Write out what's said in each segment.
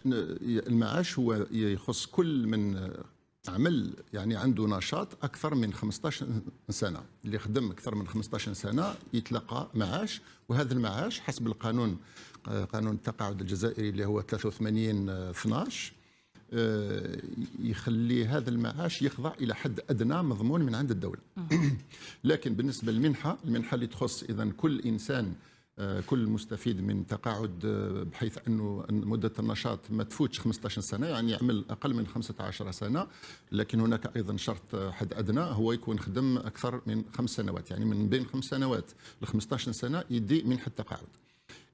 المعاش هو يخص كل من عمل يعني عنده نشاط اكثر من 15 سنه، اللي خدم اكثر من 15 سنه يتلقى معاش. وهذا المعاش حسب القانون، قانون التقاعد الجزائري اللي هو 83/12، يخلي هذا المعاش يخضع الى حد ادنى مضمون من عند الدوله. لكن بالنسبه للمنحه اللي تخص اذا كل انسان، كل مستفيد من تقاعد بحيث انه مده النشاط ما تفوتش 15 سنه، يعني يعمل اقل من 15 سنه، لكن هناك ايضا شرط حد ادنى هو يكون خدم اكثر من 5 سنوات، يعني من بين 5 سنوات ل 15 سنه يدي منحه التقاعد.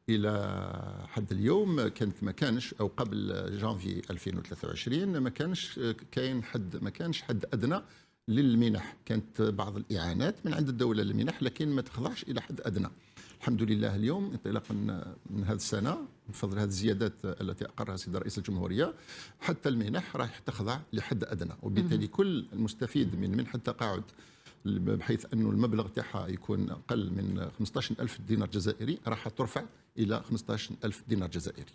الى حد اليوم ما كانش، او قبل جانفي 2023 ما كانش كاين حد، ما كانش حد ادنى للمنح. كانت بعض الاعانات من عند الدوله للمنح، لكن ما تخضعش الى حد ادنى. الحمد لله اليوم انطلاقا من هذه السنه بفضل هذه الزيادات التي اقرها السيد رئيس الجمهوريه، حتى المنح راح تخضع لحد ادنى، وبالتالي كل المستفيد من منحه التقاعد بحيث انه المبلغ تاعها يكون اقل من 15,000 دينار جزائري راح ترفع الى 15,000 دينار جزائري.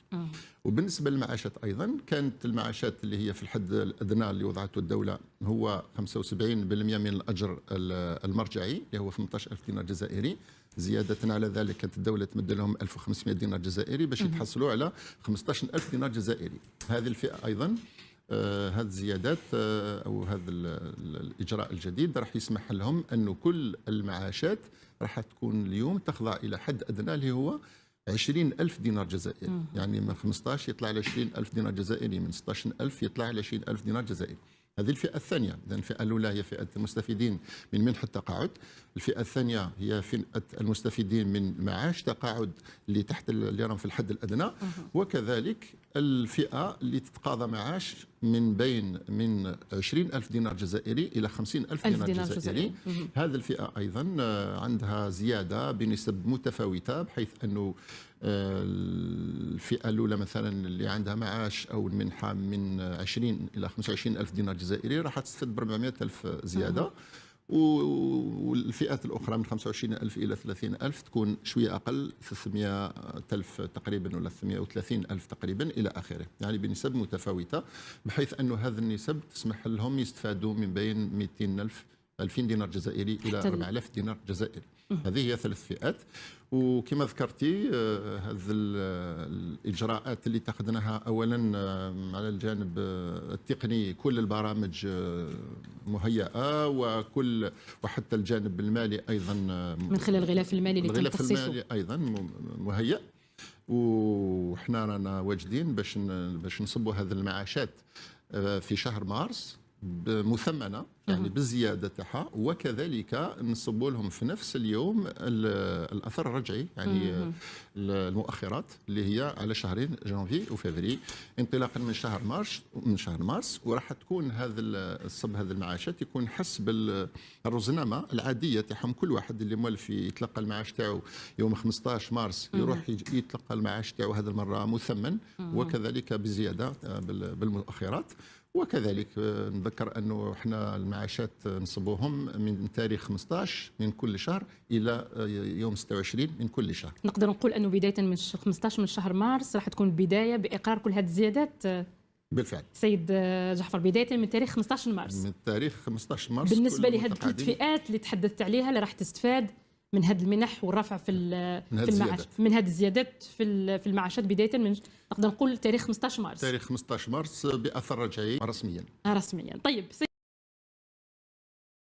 وبالنسبه للمعاشات ايضا، كانت المعاشات اللي هي في الحد الادنى اللي وضعته الدوله هو 75% من الاجر المرجعي اللي هو 18,000 دينار جزائري. زياده على ذلك كانت الدوله تمد لهم 1500 دينار جزائري باش يتحصلوا على 15,000 دينار جزائري. هذه الفئه ايضا هذه الزيادات او هذا الاجراء الجديد راح يسمح لهم انه كل المعاشات راح تكون اليوم تخضع الى حد ادنى اللي هو 20,000 دينار جزائري. يعني من 15 يطلع على 20,000 دينار جزائري، من 16,000 يطلع على 20,000 دينار جزائري. هذه الفئة الثانية. إذن الفئة الأولى هي فئة المستفيدين من منحة التقاعد، الفئة الثانية هي فئة المستفيدين من معاش تقاعد اللي تحت اللي راهم في الحد الأدنى، وكذلك الفئة اللي تتقاضى معاش من 20,000 دينار جزائري إلى 50,000 دينار جزائري. هذه الفئة أيضا عندها زيادة بنسب متفاوتة، بحيث أنه الفئة الأولى مثلا اللي عندها معاش أو المنحة من 20 إلى 25,000 دينار جزائري راح تستفيد ب 400,000 زيادة، والفئات الأخرى من 25,000 إلى 30,000 تكون شوية أقل، 300,000 تقريبا ولا 330,000 تقريبا إلى آخره، يعني بنسب متفاوتة، بحيث أنه هذه النسب تسمح لهم يستفادوا من بين 200,000 2000 دينار جزائري إلى 4,000 دينار جزائري. هذه هي 3 فئات. وكما ذكرتي هذه الإجراءات اللي اتخذناها أولا على الجانب التقني، كل البرامج مهيئة، وحتى الجانب المالي أيضا من خلال الغلاف المالي اللي تم تخصيصه، الغلاف المالي أيضا مهيئ. وحنا رانا واجدين باش نصبوا هذه المعاشات في شهر مارس مثمنه، يعني بالزياده تاعها، وكذلك نصبوا لهم في نفس اليوم الاثر الرجعي، يعني المؤخرات اللي هي على شهرين جانفي وفبراير انطلاقا من شهر مارس. وراح تكون هذا الصب هذه المعاشات يكون حسب الرزنامه العاديه تاعهم. كل واحد اللي مولف يتلقى المعاش تاعو يوم 15 مارس يروح يتلقى المعاش تاعو هذه المره مثمن، وكذلك بزياده بالمؤخرات. وكذلك نذكر انه احنا المعاشات نصبوهم من تاريخ 15 من كل شهر الى يوم 26 من كل شهر. نقدر نقول انه بدايه من 15 من شهر مارس راح تكون البدايه باقرار كل هذه الزيادات بالفعل سيد جعفر، بداية من تاريخ 15 مارس. من تاريخ 15 مارس بالنسبة لهذه الفئات اللي تحدثت عليها اللي راح تستفاد من هذه المنح والرفع في المعاش، من هذه الزيادات في المعاشات بداية من نقدر نقول تاريخ 15 مارس. تاريخ 15 مارس بأثر رجعي رسميا. طيب.